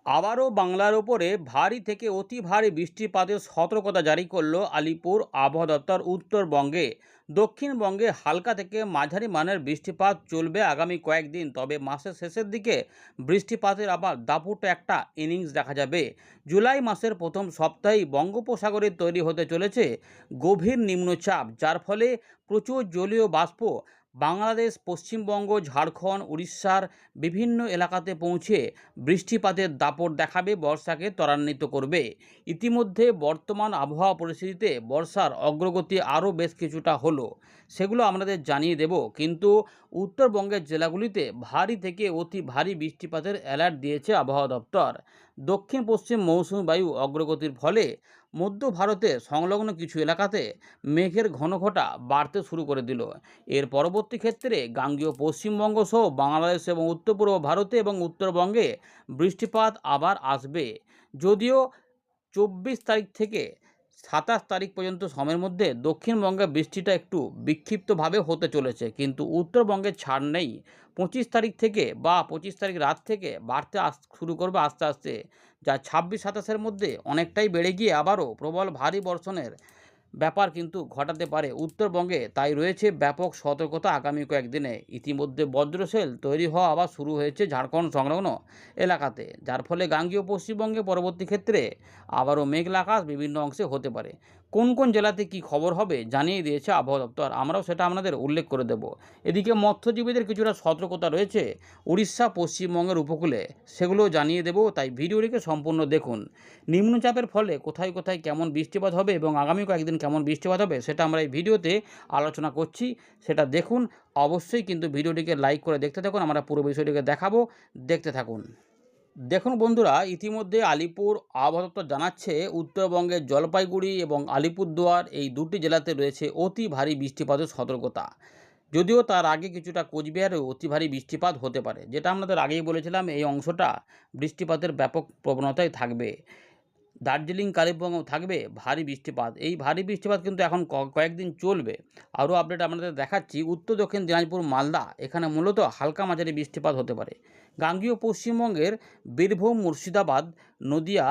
আবারও বাংলার ওপরে ভারী থেকে অতি ভারী বৃষ্টিপাতের সতর্কতা জারি করল আলিপুর আবহাওয়া দপ্তর। উত্তরবঙ্গে দক্ষিণবঙ্গে হালকা থেকে মাঝারি মানের বৃষ্টিপাত চলবে আগামী কয়েকদিন। তবে মাসের শেষের দিকে বৃষ্টিপাতের আবার দাপুটে একটা ইনিংস দেখা যাবে। জুলাই মাসের প্রথম সপ্তাহেই বঙ্গোপসাগরে তৈরি হতে চলেছে গভীর নিম্নচাপ, যার ফলে প্রচুর জলীয় বাষ্প বাংলাদেশ, পশ্চিমবঙ্গ, ঝাড়খণ্ড, উড়িষ্যার বিভিন্ন এলাকাতে পৌঁছে বৃষ্টিপাতের দাপট দেখাবে, বর্ষাকে ত্বরান্বিত করবে। ইতিমধ্যে বর্তমান আবহাওয়া পরিস্থিতিতে বর্ষার অগ্রগতি আরও বেশ কিছুটা হলো, সেগুলো আমাদের জানিয়ে দেব। কিন্তু উত্তরবঙ্গের জেলাগুলিতে ভারী থেকে অতি ভারী বৃষ্টিপাতের অ্যালার্ট দিয়েছে আবহাওয়া দপ্তর। দক্ষিণ পশ্চিম মৌসুমী বায়ু অগ্রগতির ফলে মধ্য ভারতে সংলগ্ন কিছু এলাকাতে মেঘের ঘনঘটা বাড়তে শুরু করে দিল। এর পরবর্তী ক্ষেত্রে গাঙ্গেয় পশ্চিমবঙ্গ সহ বাংলাদেশ এবং উত্তর পূর্ব ভারতে এবং উত্তরবঙ্গে বৃষ্টিপাত আবার আসবে। যদিও 24 তারিখ থেকে 27 তারিখ পর্যন্ত সময়ের মধ্যে দক্ষিণবঙ্গে বৃষ্টিটা একটু বিক্ষিপ্তভাবে হতে চলেছে, কিন্তু উত্তরবঙ্গে ছাড় নেই। 25 তারিখ থেকে বা 25 তারিখ রাত থেকে বাড়তে শুরু করবে আস্তে আস্তে, যা 26-27-এর মধ্যে অনেকটাই বেড়ে গিয়ে আবারও প্রবল ভারী বর্ষণের ব্যাপার কিন্তু ঘটাতে পারে উত্তরবঙ্গে। তাই রয়েছে ব্যাপক সতর্কতা আগামী কয়েকদিনে। ইতিমধ্যে বজ্রশেল তৈরি হওয়া আবার শুরু হয়েছে ঝাড়খণ্ড সংলগ্ন এলাকাতে, যার ফলে গাঙ্গেয় পশ্চিমবঙ্গে পরবর্তী ক্ষেত্রে আবারও মেঘলা আকাশ বিভিন্ন অংশে হতে পারে। কোন কোন জেলাতে কি খবর হবে জানিয়ে দিয়েছে আবহাওয়া দপ্তর, আমরাও সেটা আপনাদের উল্লেখ করে দেব। এদিকে মৎস্যজীবীদের কিছুটা সতর্কতা রয়েছে উড়িষ্যা, পশ্চিমবঙ্গের উপকূলে, সেগুলোও জানিয়ে দেব, তাই ভিডিওটিকে সম্পূর্ণ দেখুন। নিম্নচাপের ফলে কোথায় কোথায় কেমন বৃষ্টিপাত হবে এবং আগামী কয়েকদিন কেমন বৃষ্টিপাত হবে সেটা আমরা এই ভিডিওতে আলোচনা করছি, সেটা দেখুন। অবশ্যই কিন্তু ভিডিওটিকে লাইক করে দেখতে থাকুন, আমরা পুরো বিষয়টিকে দেখাবো, দেখতে থাকুন। দেখুন বন্ধুরা, ইতিমধ্যে আলিপুর আবহাওয়া দপ্তর জানাচ্ছে উত্তরবঙ্গের জলপাইগুড়ি এবং আলিপুরদুয়ার এই দুটি জেলাতে রয়েছে অতি ভারী বৃষ্টিপাতের সতর্কতা। যদিও তার আগে কিছুটা কোচবিহারেও অতি ভারী বৃষ্টিপাত হতে পারে, যেটা আপনাদের আগেই বলেছিলাম। এই অংশটা বৃষ্টিপাতের ব্যাপক প্রবণতায় থাকবে। দার্জিলিং, কালিম্পংয়েও থাকবে ভারী বৃষ্টিপাত। এই ভারী বৃষ্টিপাত কিন্তু এখন কয়েকদিন চলবে। আরও আপডেট আপনাদের দেখাচ্ছি। উত্তর দক্ষিণ দিনাজপুর, মালদা, এখানে মূলত হালকা মাঝারি বৃষ্টিপাত হতে পারে। গাঙ্গেয় পশ্চিমবঙ্গের বীরভূম, মুর্শিদাবাদ, নদিয়া,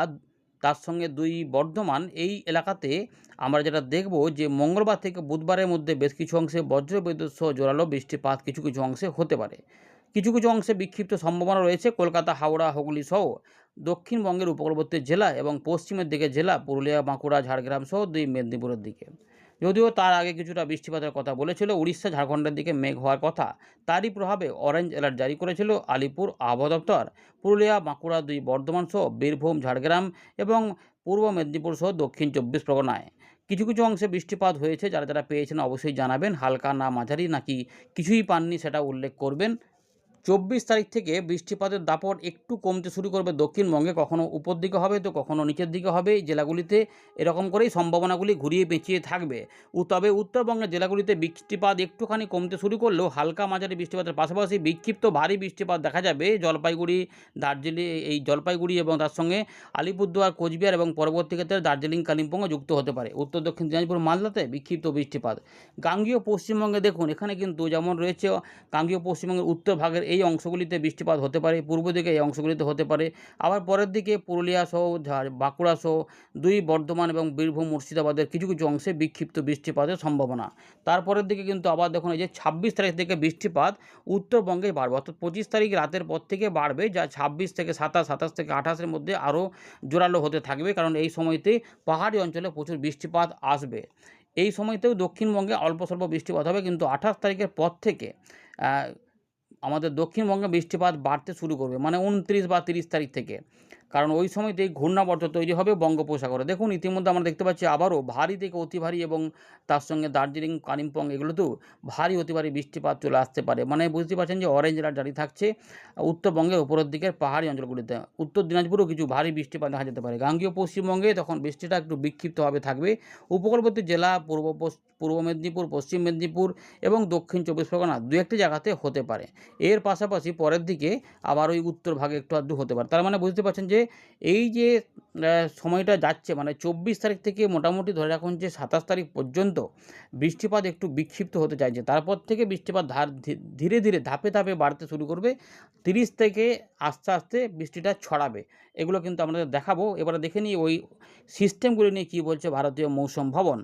তার সঙ্গে বর্ধমান, এই এলাকাতে আমরা যেটা দেখব যে মঙ্গলবার থেকে বুধবারের মধ্যে বেশ কিছু অংশে বজ্রবিদ্যুৎ সহ জোরালো বৃষ্টিপাত কিছু কিছু অংশে হতে পারে। কিছু কিছু অংশে বিক্ষিপ্ত সম্ভাবনা রয়েছে কলকাতা, হাওড়া, হুগলি সহ দক্ষিণবঙ্গের উপকূলবর্তী জেলা এবং পশ্চিমের দিকে জেলা পুরুলিয়া, বাঁকুড়া, ঝাড়গ্রাম সহ মেদিনীপুরের দিকে। যদিও তার আগে কিছুটা বৃষ্টিপাতের কথা বলেছিল উড়িষ্যা, ঝাড়খণ্ডের দিকে মেঘ হওয়ার কথা। তারই প্রভাবে অরেঞ্জ অ্যালার্ট জারি করেছিল আলিপুর আবহাওয়া দপ্তর। পুরুলিয়া, বাঁকুড়া, বর্ধমান সহ বীরভূম, ঝাড়গ্রাম এবং পূর্ব মেদিনীপুর সহ দক্ষিণ 24 পরগনায় কিছু কিছু অংশে বৃষ্টিপাত হয়েছে। যারা যারা পেয়েছেন অবশ্যই জানাবেন, হালকা না মাঝারি নাকি কিছুই পাননি সেটা উল্লেখ করবেন। 24 তারিখ থেকে বৃষ্টিপাতের দাপট একটু কমতে শুরু করবে দক্ষিণবঙ্গে, কখনো উপর দিকে হবে তো কখনো নিচের দিকে হবে। এই জেলাগুলিতে এরকম করেই সম্ভাবনাগুলি ঘুরিয়ে পেঁচিয়ে থাকবে। তবে উত্তরবঙ্গের জেলাগুলিতে বৃষ্টিপাত একটুখানি কমতে শুরু করলেও হালকা মাঝারি বৃষ্টিপাতের পাশাপাশি বিক্ষিপ্ত ভারী বৃষ্টিপাত দেখা যাবে জলপাইগুড়ি, দার্জিলিং, এই জলপাইগুড়ি এবং তার সঙ্গে আলিপুরদুয়ার, কোচবিহার এবং পরবর্তী ক্ষেত্রে দার্জিলিং, কালিম্পংও যুক্ত হতে পারে। উত্তর দক্ষিণ দিনাজপুর, মালদাতে বিক্ষিপ্ত বৃষ্টিপাত। গাঙ্গেয় পশ্চিমবঙ্গে দেখুন, এখানে কিন্তু যেমন রয়েছে গাঙ্গেয় পশ্চিমবঙ্গের উত্তর ভাগের এই অংশগুলিতে বৃষ্টিপাত হতে পারে, পূর্ব দিকে এই অংশগুলিতে হতে পারে। আবার পরের দিকে পুরুলিয়া সহ বাঁকুড়া সহ বর্ধমান এবং বীরভূম, মুর্শিদাবাদের কিছু কিছু অংশে বিক্ষিপ্ত বৃষ্টিপাতের সম্ভাবনা। তারপরের দিকে কিন্তু আবার দেখুন, এই যে 26 তারিখ থেকে বৃষ্টিপাত উত্তরবঙ্গে বাড়বে, অর্থাৎ 25 তারিখ রাতের পর থেকে বাড়বে, যা 26 থেকে 27, 27 থেকে 28-এর মধ্যে আরও জোরালো হতে থাকবে, কারণ এই সময়তে পাহাড়ি অঞ্চলে প্রচুর বৃষ্টিপাত আসবে। এই সময়তেও দক্ষিণবঙ্গে অল্প স্বল্প বৃষ্টিপাত হবে, কিন্তু 28 তারিখের পর থেকে আমাদের দক্ষিণবঙ্গে বৃষ্টিপাত বাড়তে শুরু করবে, মানে 29 বা 30 তারিখ থেকে, কারণ ওই সময়তেই ঘূর্ণাবর্ত তৈরি হবে বঙ্গোপসাগরে। দেখুন, ইতিমধ্যে আমরা দেখতে পাচ্ছি আবারও ভারী থেকে অতি ভারী এবং তার সঙ্গে দার্জিলিং, কালিম্পং এগুলোতেও ভারী অতি ভারী বৃষ্টিপাত চলে আসতে পারে। মানে বুঝতে পারছেন যে অরেঞ্জ অ্যালার্ট জারি থাকছে উত্তরবঙ্গের উপরের দিকের পাহাড়ি অঞ্চলগুলিতে। উত্তর দিনাজপুরেও কিছু ভারী বৃষ্টিপাত দেখা যেতে পারে। গাঙ্গেয় পশ্চিমবঙ্গে তখন বৃষ্টিটা একটু বিক্ষিপ্তভাবে থাকবে। উপকূলবর্তী জেলা পূর্ব মেদিনীপুর, পশ্চিম মেদিনীপুর এবং দক্ষিণ 24 পরগনা দু একটি জায়গাতে হতে পারে। এর পাশাপাশি পরের দিকে আবার ওই উত্তর ভাগে একটু আধটু হতে পারে। তার মানে বুঝতে পারছেন যে এই যে সময়টা যাচ্ছে মানে 24 তারিখ থেকে মোটামুটি ধরে রাখুন যে 27 তারিখ পর্যন্ত বৃষ্টিপাত একটু বিক্ষিপ্ত হতে চাইছে। তারপর থেকে বৃষ্টিপাত ধীরে ধীরে ধাপে ধাপে বাড়তে শুরু করবে। 30 থেকে আস্তে আস্তে বৃষ্টিটা ছড়াবে। এগুলো কিন্তু আপনাদের দেখাবো। এবারে দেখে নিই ওই সিস্টেমগুলো নিয়ে কী বলছে ভারতীয় মৌসুম ভবন।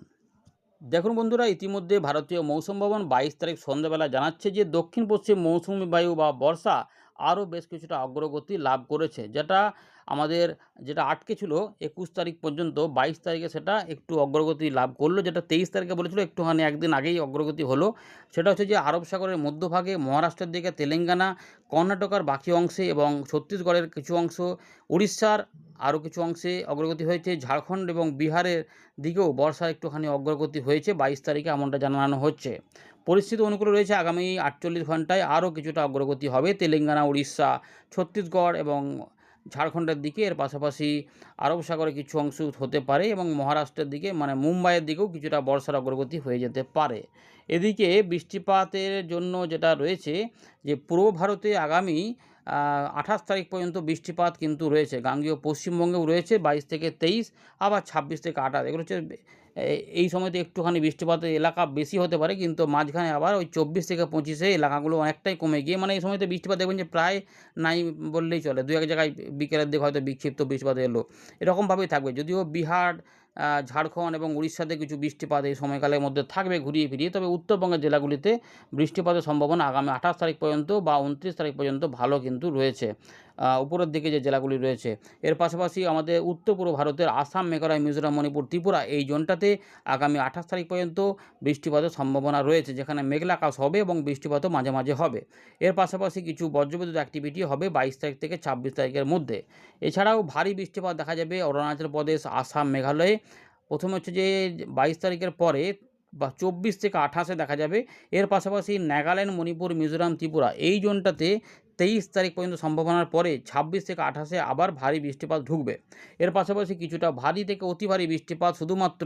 দেখুন বন্ধুরা, ইতিমধ্যে ভারতীয় মৌসুম ভবন 22 তারিখ সন্ধ্যাবেলা জানাচ্ছে যে দক্ষিণ পশ্চিম মৌসুমি বায়ু বা বর্ষা আরও বেশ কিছুটা অগ্রগতি লাভ করেছে, যেটা আটকে ছিল 21 তারিখ পর্যন্ত। 22 তারিখে সেটা একটু অগ্রগতি লাভ করলো, যেটা 23 তারিখে বলেছিল একটুখানি একদিন আগেই অগ্রগতি হলো। সেটা হচ্ছে যে আরব সাগরের মধ্যভাগে মহারাষ্ট্রের দিকে, তেলেঙ্গানা, কর্ণাটকার বাকি অংশে এবং ছত্তিশগড়ের কিছু অংশ, উড়িষ্যার আরও কিছু অংশে অগ্রগতি হয়েছে। ঝাড়খণ্ড এবং বিহারের দিকেও বর্ষার একটুখানি অগ্রগতি হয়েছে 22 তারিখে, এমনটা জানানো হচ্ছে। পরিস্থিতি অনুকূলে রয়েছে, আগামী 48 ঘন্টায় আরও কিছুটা অগ্রগতি হবে তেলেঙ্গানা, উড়িষ্যা, ছত্তিশগড় এবং ঝাড়খণ্ডের দিকে। এর পাশাপাশি আরব সাগরে কিছু অংশ হতে পারে এবং মহারাষ্ট্রের দিকে মানে মুম্বাইয়ের দিকেও কিছুটা বর্ষার অগ্রগতি হয়ে যেতে পারে। এদিকে বৃষ্টিপাতের জন্য যেটা রয়েছে যে পূর্ব ভারতে আগামী 28 তারিখ পর্যন্ত বৃষ্টিপাত কিন্তু রয়েছে। গাঙ্গেয় পশ্চিমবঙ্গেও রয়েছে 22 থেকে 23, আবার 26 থেকে 28। এগুলো হচ্ছে এই সময়তে একটুখানি বৃষ্টিপাতের এলাকা বেশি হতে পারে, কিন্তু মাঝখানে আবার ওই 24 থেকে 25-এ এলাকাগুলো অনেকটাই কমে গিয়ে মানে এই সময়তে বৃষ্টিপাত দেখবেন যে প্রায় নাই বললেই চলে। দু এক জায়গায় বিকেলের দিকে হয়তো বিক্ষিপ্ত বৃষ্টিপাত এলো, এরকমভাবেই থাকবে। যদিও বিহার, ঝাড়খণ্ড এবং উড়িষ্যাতে কিছু বৃষ্টিপাত এই সময়কালের মধ্যে থাকবে ঘুরিয়ে ফিরিয়ে, তবে উত্তরবঙ্গের জেলাগুলিতে বৃষ্টিপাতের সম্ভাবনা আগামী 28 তারিখ পর্যন্ত বা 29 তারিখ পর্যন্ত ভালো কিন্তু রয়েছে, উপরের দিকে যে জেলাগুলি রয়েছে। এর পাশাপাশি আমাদের উত্তর পূর্ব ভারতের আসাম, মেঘালয়, মিজোরাম, মণিপুর, ত্রিপুরা এই জোনটাতে আগামী 28 তারিখ পর্যন্ত বৃষ্টিপাতের সম্ভাবনা রয়েছে, যেখানে মেঘলা আকাশ হবে এবং বৃষ্টিপাতও মাঝে মাঝে হবে। এর পাশাপাশি কিছু বজ্রবিদ্যুৎ অ্যাক্টিভিটি হবে 22 তারিখ থেকে 26 তারিখের মধ্যে। এছাড়াও ভারী বৃষ্টিপাত দেখা যাবে অরুণাচল প্রদেশ, আসাম, মেঘালয়ে। প্রথমে হচ্ছে যে 22 তারিখের পরে বা 24 থেকে 28-এ দেখা যাবে। এর পাশাপাশি নাগাল্যান্ড, মণিপুর, মিজোরাম, ত্রিপুরা এই জোনটাতে 23 তারিখ পর্যন্ত সম্ভাবনার পরে 26 থেকে 28-এ আবার ভারী বৃষ্টিপাত ঢুকবে। এর পাশাপাশি কিছুটা ভারী থেকে অতি ভারী বৃষ্টিপাত শুধুমাত্র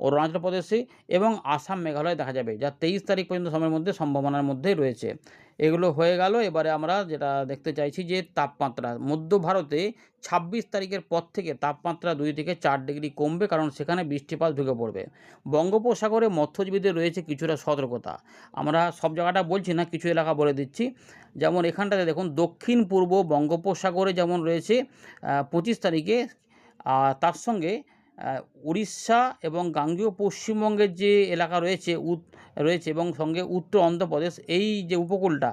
অরুণাচল প্রদেশে এবং আসাম, মেঘালয়ে দেখা যাবে, যা 23 তারিখ পর্যন্ত সময়ের মধ্যে সম্ভাবনার মধ্যে রয়েছে। এগুলো হয়ে গেল। এবারে আমরা যেটা দেখতে চাইছি যে তাপমাত্রা মধ্য ভারতে 26 তারিখের পর থেকে তাপমাত্রা 2 থেকে 4 ডিগ্রি কমবে, কারণ সেখানে বৃষ্টিপাত ঢুকে পড়বে। বঙ্গোপসাগরে মৎস্যজীবীদের রয়েছে কিছুটা সতর্কতা। আমরা সব জায়গাটা বলছি না, কিছু এলাকা বলে দিচ্ছি। যেমন এখানটাতে দেখুন দক্ষিণ পূর্ব বঙ্গোপসাগরে যেমন রয়েছে 25 তারিখে, তার সঙ্গে উড়িষ্যা এবং গাঙ্গেয় পশ্চিমবঙ্গের যে এলাকা রয়েছে এবং সঙ্গে উত্তর অন্ধ্রপ্রদেশ, এই যে উপকূলটা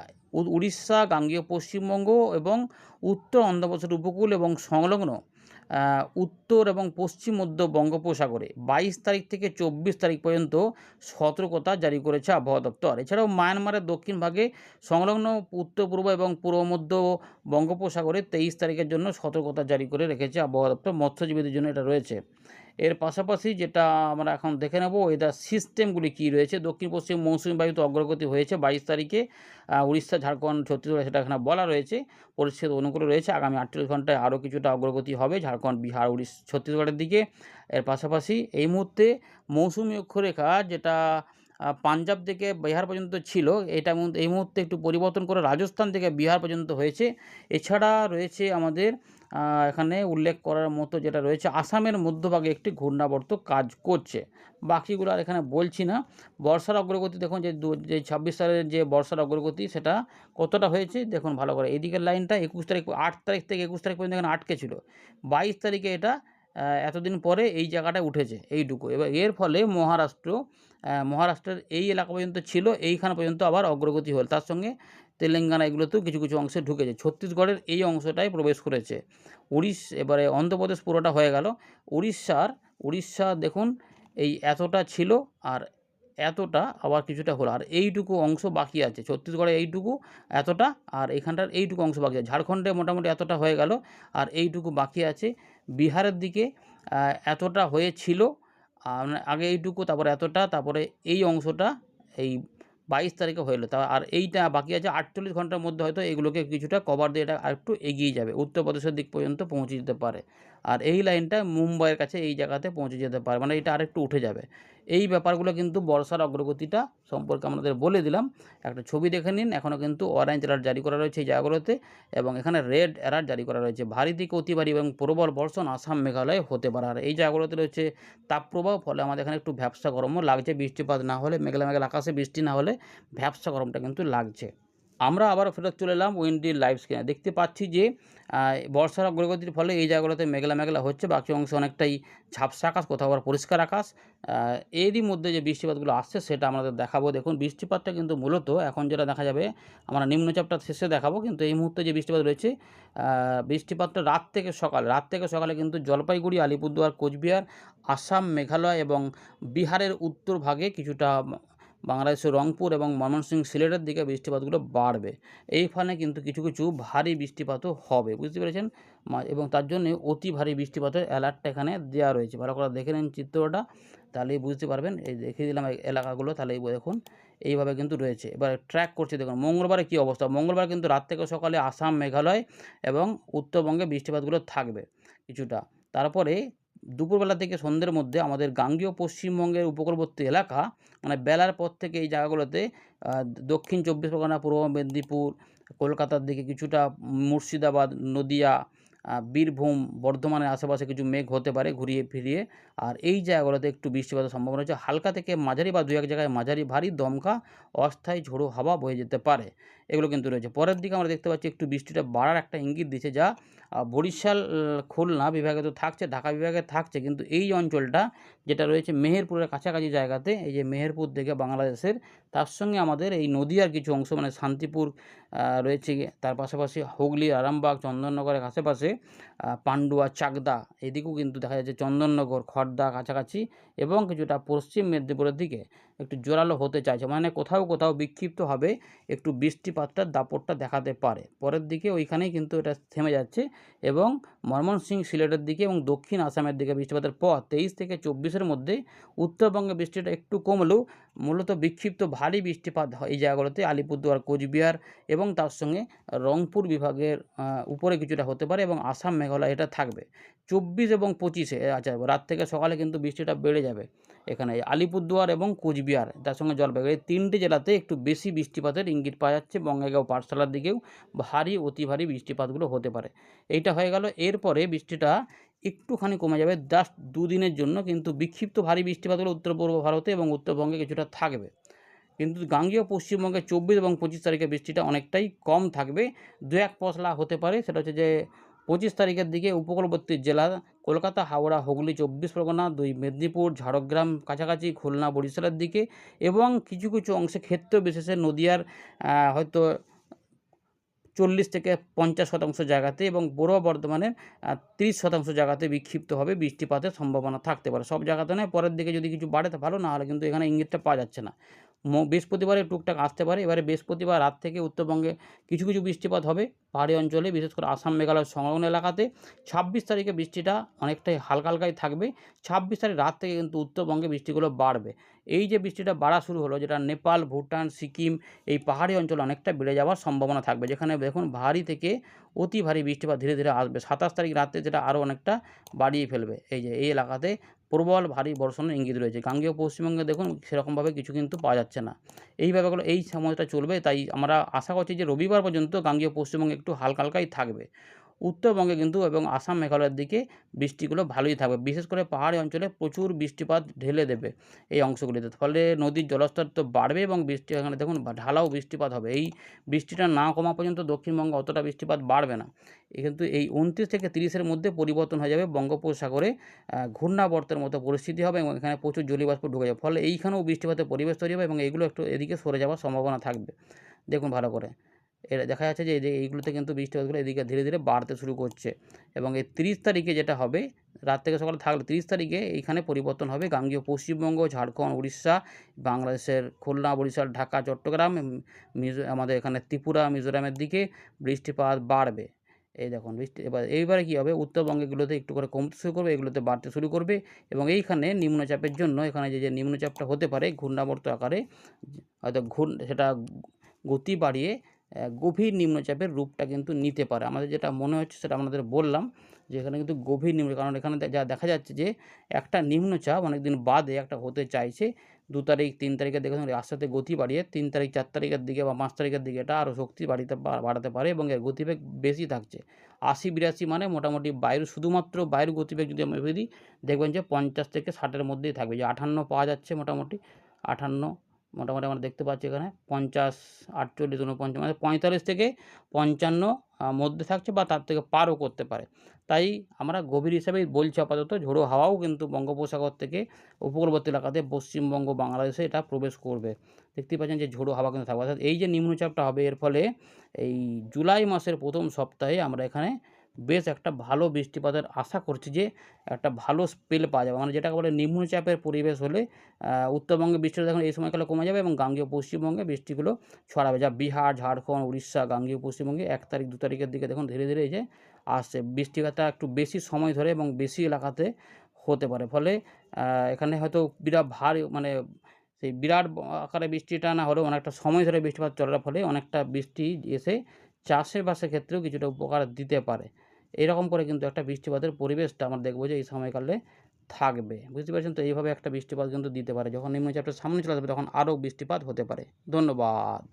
উড়িষ্যা, গাঙ্গেয় পশ্চিমবঙ্গ এবং উত্তর অন্ধ্রপ্রদেশের উপকূল এবং সংলগ্ন উত্তর এবং পশ্চিম মধ্য বঙ্গোপসাগরে 22 তারিখ থেকে 24 তারিখ পর্যন্ত সতর্কতা জারি করেছে আবহাওয়া দপ্তর। এছাড়াও মায়ানমারের দক্ষিণ ভাগে সংলগ্ন উত্তর পূর্ব এবং পূর্ব মধ্য বঙ্গোপসাগরে 23 তারিখের জন্য সতর্কতা জারি করে রেখেছে আবহাওয়া দপ্তর। মৎস্যজীবীদের জন্য এটা রয়েছে। এর পাশাপাশি যেটা আমরা এখন দেখে নেব ওয়েদার সিস্টেমগুলি কী রয়েছে। দক্ষিণ পশ্চিম মৌসুমি বায়ুতে অগ্রগতি হয়েছে 22 তারিখে, উড়িষ্যা, ঝাড়খণ্ড, ছত্তিশগড় সেটা এখানে বলা রয়েছে। পরিস্থিতি অনুকূলে রয়েছে, আগামী 48 ঘন্টায় আরও কিছুটা অগ্রগতি হবে ঝাড়খণ্ড, বিহার, ছত্তিশগড়ের দিকে। এর পাশাপাশি এই মুহূর্তে মৌসুমি অক্ষরেখা যেটা পাঞ্জাব থেকে বিহার পর্যন্ত ছিল, এটা এই মুহূর্তে একটু পরিবর্তন করে রাজস্থান থেকে বিহার পর্যন্ত হয়েছে। এছাড়া রয়েছে আমাদের এখানে উল্লেখ করার মতো যেটা রয়েছে আসামের মধ্যভাগে একটি ঘূর্ণাবর্ত কাজ করছে। বাকিগুলো আর এখানে বলছি না। বর্ষার অগ্রগতি দেখুন যে 26 সালের যে বর্ষার অগ্রগতি সেটা কতটা হয়েছে দেখুন ভালো করে। এদিকের লাইনটা 21 তারিখ, 8 তারিখ থেকে 21 তারিখ পর্যন্ত এখানে আটকে ছিল। 22 তারিখে এটা এতদিন পরে এই জায়গাটায় উঠেছে এইটুকু। এবার এর ফলে মহারাষ্ট্রের এই এলাকা পর্যন্ত ছিল, এইখান পর্যন্ত আবার অগ্রগতি হল। তার সঙ্গে তেলেঙ্গানা এগুলোতেও কিছু কিছু অংশে ঢুকেছে। ছত্তিশগড়ের এই অংশটায় প্রবেশ করেছে। এবারে অন্ধ্রপ্রদেশ পুরোটা হয়ে গেল। উড়িষ্যা দেখুন এই এতটা ছিল আর এতটা আবার কিছুটা হলো, আর এইটুকু অংশ বাকি আছে। ছত্তিশগড়ে এইটুকু এতটা আর এখানটার এইটুকু অংশ বাকি আছে। ঝাড়খণ্ডে মোটামুটি এতটা হয়ে গেল আর এইটুকু বাকি আছে। বিহারের দিকে এতটা হয়েছিল আগে এইটুকু, তারপরে এতটা, তারপরে এই অংশটা এই 22 তারিখে হলো। আর এইটা বাকি আছে। 48 ঘন্টার মধ্যে হয়তো এগুলোকে কিছুটা কভার দিয়ে এটা আরেকটু এগিয়ে যাবে, উত্তরপ্রদেশের দিক পর্যন্ত পৌঁছে যেতে পারে। আর এই লাইনটা মুম্বাইয়ের কাছে এই জায়গাতে পৌঁছে যেতে পারে, মানে এটা আরেকটু উঠে যাবে। এই ব্যাপারগুলো কিন্তু বর্ষার অগ্রগতিটা সম্পর্কে আমাদের বলে দিলাম। একটা ছবি দেখে নিন, এখনও কিন্তু অরেঞ্জ অ্যালার্ট জারি করা রয়েছে এই জায়গাগুলোতে, এবং এখানে রেড অ্যালার্ট জারি করা রয়েছে। ভারী থেকে অতি ভারী এবং প্রবল বর্ষণ আসাম মেঘালয়ে হতে পারে। আর এই জায়গাগুলোতে রয়েছে তাপপ্রবাহ, ফলে আমাদের এখানে একটু ভ্যাপসা গরমও লাগছে, বৃষ্টিপাত না হলে, মেঘলা মেঘলা আকাশে বৃষ্টি না হলে ভ্যাপসা গরমটা কিন্তু লাগছে। আমরা আবারও ফেরত চলে এলাম উইন্ডির লাইভ স্ক্রিনে। দেখতে পাচ্ছি যে বর্ষার অগ্রগতির ফলে এই জায়গাগুলোতে মেঘলা মেঘলা হচ্ছে, বাকি অংশে অনেকটাই ঝাপসা আকাশ, কোথাও আবার পরিষ্কার আকাশ। এরই মধ্যে যে বৃষ্টিপাতগুলো আসছে সেটা আমাদের দেখাবো। দেখুন বৃষ্টিপাতটা কিন্তু মূলত এখন যেটা দেখা যাবে, আমরা নিম্নচাপটা শেষে দেখাবো, কিন্তু এই মুহূর্তে যে বৃষ্টিপাত রয়েছে, বৃষ্টিপাতটা রাত থেকে সকালে কিন্তু জলপাইগুড়ি, আলিপুরদুয়ার, কোচবিহার, আসাম, মেঘালয় এবং বিহারের উত্তর ভাগে কিছুটা, বাংলাদেশের রংপুর এবং ময়মনসিংহ, সিলেটের দিকে বৃষ্টিপাতগুলো বাড়বে। এইখানে কিন্তু কিছু কিছু ভারী বৃষ্টিপাতও হবে, বুঝতে পেরেছেন? এবং তার জন্যে অতি ভারী বৃষ্টিপাতের অ্যালার্টটা এখানে দেওয়া রয়েছে। ভালো করে দেখে নিন চিত্রটা, তাহলেই বুঝতে পারবেন। এই দেখিয়ে দিলাম এই এলাকাগুলো, তাহলেই দেখুন এইভাবে কিন্তু রয়েছে। এবার ট্র্যাক করছে, দেখুন মঙ্গলবারে কী অবস্থা। মঙ্গলবার কিন্তু রাত থেকে সকালে আসাম, মেঘালয় এবং উত্তরবঙ্গে বৃষ্টিপাতগুলো থাকবে কিছুটা। তারপরে দুপুরবেলা থেকে সন্ধ্যের মধ্যে আমাদের গাঙ্গেয় পশ্চিমবঙ্গের উপকূলবর্তী এলাকা, মানে বেলার পর থেকে এই জায়গাগুলোতে দক্ষিণ 24 পরগনা, পূর্ব মেদিনীপুর, কলকাতার দিকে কিছুটা, মুর্শিদাবাদ, নদিয়া, বীরভূম, বর্ধমানের আশেপাশে কিছু মেঘ হতে পারে ঘুরিয়ে ফিরিয়ে। আর এই জায়গাগুলোতে একটু বৃষ্টিপাতের সম্ভাবনা রয়েছে, হালকা থেকে মাঝারি বা 2-1 জায়গায় মাঝারি ভারী দমকা অস্থায়ী ঝোড়ো হাওয়া বয়ে যেতে পারে। এগুলো কিন্তু রয়েছে। পরের দিকে আমরা দেখতে পাচ্ছি একটু বৃষ্টিটা বাড়ার একটা ইঙ্গিত দিচ্ছে, যা বরিশাল, খুলনা বিভাগে তো থাকছে, ঢাকা বিভাগে থাকছে, কিন্তু এই অঞ্চলটা যেটা রয়েছে মেহেরপুরের কাছাকাছি জায়গাতে, এই যে মেহেরপুর থেকে বাংলাদেশের, তার সঙ্গে আমাদের এই নদীয়ার কিছু অংশ, মানে শান্তিপুর রয়েছে, তার পাশাপাশি হুগলি, আরামবাগ, চন্দননগরের আশেপাশে, পান্ডুয়া, চাকদা, এদিকেও কিন্তু দেখা যাচ্ছে চন্দননগর, খড়দা কাছাকাছি, এবং কিছুটা পশ্চিম মেদিনীপুরের দিকে একটু জোরালো হতে চাইছে, মানে কোথাও কোথাও বিক্ষিপ্তভাবে একটু বৃষ্টিপাতটার দাপটটা দেখাতে পারে। পরের দিকে ওইখানেই কিন্তু এটা থেমে যাচ্ছে, এবং ময়মনসিংহ, সিলেটের দিকে এবং দক্ষিণ আসামের দিকে বৃষ্টিপাতের পর 23 থেকে 24-এর মধ্যে উত্তরবঙ্গে বৃষ্টিটা একটু কমলেও মূলত বিক্ষিপ্ত ভারী বৃষ্টিপাত হয় এই জায়গাগুলোতে, আলিপুরদুয়ার, কোচবিহার এবং তার সঙ্গে রংপুর বিভাগের উপরে কিছুটা হতে পারে, এবং আসাম, মেঘালয় এটা থাকবে। 24 এবং 25-এ আচ্ছা, রাত থেকে সকালে কিন্তু বৃষ্টিটা বেড়ে যাবে এখানে আলিপুরদুয়ার এবং কোচবিহার, তার সঙ্গে জলপাইগুড়ি, এই 3টে জেলাতে একটু বেশি বৃষ্টিপাতের ইঙ্গিত পাওয়া যাচ্ছে। বঙ্গাইগাঁও, পাঠশালার দিকেও ভারী অতি ভারী বৃষ্টিপাতগুলো হতে পারে। এইটা হয়ে গেল। এরপরে বৃষ্টিটা একটুখানি কমে যাবে জাস্ট 2 দিনের জন্য, কিন্তু বিক্ষিপ্ত ভারী বৃষ্টিপাতগুলো উত্তর পূর্ব ভারতে এবং উত্তরবঙ্গে কিছুটা থাকবে। কিন্তু গাঙ্গেয় পশ্চিমবঙ্গে 24 এবং 25 তারিখে বৃষ্টিটা অনেকটাই কম থাকবে। 2-1 পশলা হতে পারে, সেটা হচ্ছে যে 25 তারিখের দিকে উপকূলবর্তী জেলা কলকাতা, হাওড়া, হুগলি, 24 পরগনা, 2 মেদিনীপুর, ঝাড়গ্রাম কাছাকাছি, খুলনা, বরিশালের দিকে, এবং কিছু কিছু অংশে ক্ষেত্র বিশেষে নদীয়ার হয়তো 40 থেকে 50% জায়গাতে, এবং পূর্ব বর্ধমানের 30% জায়গাতে বিক্ষিপ্তভাবে বৃষ্টিপাতের সম্ভাবনা থাকতে পারে। সব জায়গাতে নয়, পরের দিকে যদি কিছু বাড়ে তো ভালো, না হলে কিন্তু এখানে ইঙ্গিতটা পাওয়া যাচ্ছে না। বৃহস্পতিবারে টুকটাক আসতে পারে। এবারে বৃহস্পতিবার রাত থেকে উত্তরবঙ্গে কিছু কিছু বৃষ্টিপাত হবে পাহাড়ি অঞ্চলে, বিশেষ করে আসাম, মেঘালয় সংলগ্ন এলাকাতে। 26 তারিখে বৃষ্টিটা অনেকটাই হালকা হালকাই থাকবে। 26 তারিখ রাত থেকে কিন্তু উত্তরবঙ্গে বৃষ্টিগুলো বাড়বে। এই যে বৃষ্টিটা বাড়া শুরু হলো, যেটা নেপাল, ভুটান, সিকিম, এই পাহাড়ি অঞ্চলে অনেকটা বেড়ে যাওয়ার সম্ভাবনা থাকবে, যেখানে দেখুন ভারী থেকে অতি ভারী বৃষ্টিপাত ধীরে ধীরে আসবে। 27 তারিখ রাতে যেটা আরও অনেকটা বাড়িয়ে ফেলবে। এই যে এই এলাকাতে প্রবল ভারী বর্ষণের ইঙ্গিত রয়েছে। গাঙ্গেয় পশ্চিমবঙ্গে দেখুন সেরকমভাবে কিছু কিন্তু পাওয়া যাচ্ছে না। এই ব্যাপারগুলো এই সময়টা চলবে, তাই আমরা আশা করছি যে রবিবার পর্যন্ত গাঙ্গেয় পশ্চিমবঙ্গে একটু হালকা হালকাই থাকবে। উত্তরবঙ্গে কিন্তু এবং আসাম, মেঘালয়ের দিকে বৃষ্টিগুলো ভালোই থাকবে। বিশেষ করে পাহাড়ি অঞ্চলে প্রচুর বৃষ্টিপাত ঢেলে দেবে এই অংশগুলিতে। ফলে নদীর জলস্তর তো বাড়বে, এবং বৃষ্টি এখানে দেখুন ঢালাও বৃষ্টিপাত হবে। এই বৃষ্টিটা না কমা পর্যন্ত দক্ষিণবঙ্গে অতটা বৃষ্টিপাত বাড়বে না। কিন্তু এই 29 থেকে 30-এর মধ্যে পরিবর্তন হয়ে যাবে, বঙ্গোপসাগরে ঘূর্ণাবর্তের মতো পরিস্থিতি হবে, এবং এখানে প্রচুর জলীয়বাষ্প ঢুকে যাবে। ফলে এইখানেও বৃষ্টিপাতের পরিবেশ তৈরি হবে, এবং এইগুলো একটু এদিকে সরে যাওয়ার সম্ভাবনা থাকবে। দেখুন ভালো করে। এটা দেখা যাচ্ছে যে এইগুলোতে কিন্তু বৃষ্টিপাতগুলো এদিকে ধীরে ধীরে বাড়তে শুরু করছে, এবং এই 30 তারিখে যেটা হবে, রাত থেকে সকালে থাকলে 30 তারিখে এইখানে পরিবর্তন হবে। গাঙ্গেয় পশ্চিমবঙ্গ, ঝাড়খণ্ড, উড়িষ্যা, বাংলাদেশের খুলনা, বরিশাল, ঢাকা, চট্টগ্রাম, আমাদের এখানে ত্রিপুরা, মিজোরামের দিকে বৃষ্টিপাত বাড়বে। এই দেখুন বৃষ্টি এইবারে কী হবে, উত্তরবঙ্গে এগুলোতে একটু করে কমতে শুরু করবে, এগুলোতে বাড়তে শুরু করবে, এবং এইখানে নিম্নচাপের জন্য এখানে যে নিম্নচাপটা হতে পারে ঘূর্ণাবর্ত আকারে, হয়তো সেটা গতি বাড়িয়ে গভীর নিম্নচাপের রূপটা কিন্তু নিতে পারে। আমাদের যেটা মনে হচ্ছে সেটা আপনাদের বললাম। যে এখানে কিন্তু গভীর নিম্ন, কারণ এখানে যা দেখা যাচ্ছে যে একটা নিম্নচাপ অনেকদিন বাদে একটা হতে চাইছে। ২ তারিখ ৩ তারিখের দিকে দেখুন আস্তে, আস্তে গতি বাড়িয়ে ৩ তারিখ ৪ তারিখের দিকে বা ৫ তারিখের দিকে এটা আরও শক্তি বাড়াতে পারে এবং এর গতিবেগ বেশি থাকছে। ৮০-৮২ মানে মোটামুটি বায়ুর, শুধুমাত্র বায়ুর গতিবেগ যদি আমরা ভেবে দিই, দেখবেন যে ৫০ থেকে ৬০ এর মধ্যেই থাকবে। যে ৫৮ পাওয়া যাচ্ছে মোটামুটি, ৫৮ মোটামুটি আমরা দেখতে পাচ্ছি এখানে ৫০, ৪৮, ৪৯ মানে ৪৫ থেকে ৫৫ মধ্যে থাকছে বা তার থেকে পারও করতে পারে। তাই আমরা গভীর হিসাবেই বলছি আপাতত। ঝোড়ো হাওয়াও কিন্তু বঙ্গোপসাগর থেকে উপকূলবর্তী এলাকাতে পশ্চিমবঙ্গ, বাংলাদেশে এটা প্রবেশ করবে। দেখতেই পাচ্ছেন যে ঝোড়ো হাওয়া কিন্তু থাকবে। অর্থাৎ এই যে নিম্নচাপটা হবে, এর ফলে এই জুলাই মাসের ১ম সপ্তাহে আমরা এখানে বেশ একটা ভালো বৃষ্টিপাতের আশা করছি, যে একটা ভালো স্পেল পাওয়া যাবে। মানে যেটাকে বলে নিম্নচাপের পরিবেশ হলে উত্তরবঙ্গে বৃষ্টিটা দেখুন এই সময়কালে কমে যাবে এবং গাঙ্গেয় পশ্চিমবঙ্গে বৃষ্টিগুলো ছড়াবে। যা বিহার, ঝাড়খণ্ড, উড়িষ্যা, গাঙ্গেয় পশ্চিমবঙ্গে ১ তারিখ ২ তারিখের দিকে দেখুন ধীরে, ধীরে এই যে আসছে। বৃষ্টিপাতটা একটু বেশি সময় ধরে এবং বেশি এলাকাতে হতে পারে। ফলে এখানে হয়তো বিরাট ভারী, মানে সেই বিরাট আকারে বৃষ্টিটা না হলেও অনেকটা সময় ধরে বৃষ্টিপাত চলার ফলে অনেকটা বৃষ্টি এসে চাষবাসের ক্ষেত্রেও কিছুটা উপকার দিতে পারে। এরকম করে কিন্তু একটা বৃষ্টিপাতের পরিবেশটা আমরা দেখব যে এই সময়কালে থাকবে। বুঝতে পারছেন তো? এইভাবে একটা বৃষ্টিপাত কিন্তু দিতে পারে। যখন নিম্নচাপটা সামনে চলে আসবে তখন আরও বৃষ্টিপাত হতে পারে। ধন্যবাদ।